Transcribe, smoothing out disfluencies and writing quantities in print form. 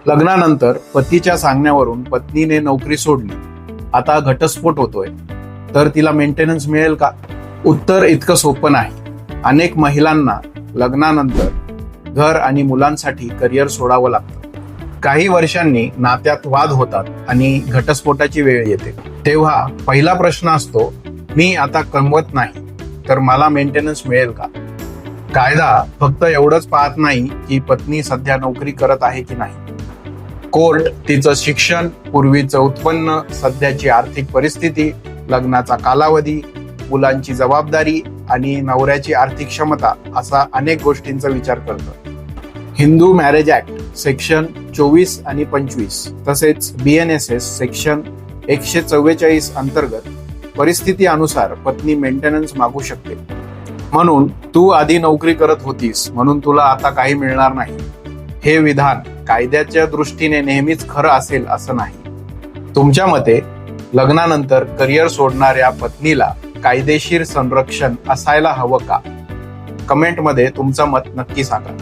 लग्नानंतर पतीच्या सांगण्यावरून पत्नीने नोकरी सोडली, आता घटस्फोट होतोय, तर तिला मेंटेनन्स मिळेल का? उत्तर इतकं सोपं नाही. अनेक महिलांना लग्नानंतर घर आणि मुलांसाठी करिअर सोडावं लागतं. काही वर्षांनी नात्यात वाद होतात आणि घटस्फोटाची वेळ येते. तेव्हा पहिला प्रश्न असतो, मी आता कमवत नाही तर मला मेंटेनन्स मिळेल का? कायदा फक्त एवढंच पाहत नाही की पत्नी सध्या नोकरी करत आहे की नाही. कोर्ट तिचं शिक्षण, पूर्वीचं उत्पन्न, सध्याची आर्थिक परिस्थिती, लग्नाचा कालावधी, मुलांची जबाबदारी आणि नवऱ्याची आर्थिक क्षमता असा अनेक गोष्टींचा विचार करतं. हिंदू मॅरेज ऍक्ट सेक्शन 24 आणि 25 तसेच BNSS सेक्शन 144 अंतर्गत परिस्थितीनुसार पत्नी मेंटेनन्स मागू शकते. म्हणून तू आधी नोकरी करत होतीस म्हणून तुला आता काही मिळणार नाही, हे विधान कायद्याच्या दृष्टीने नेहमीच खरं असेल असं नाही. तुमच्या मते लग्नानंतर करिअर सोडणाऱ्या पत्नीला कायदेशीर संरक्षण असायला हवं का? कमेंटमध्ये तुमचं मत नक्की सांगा.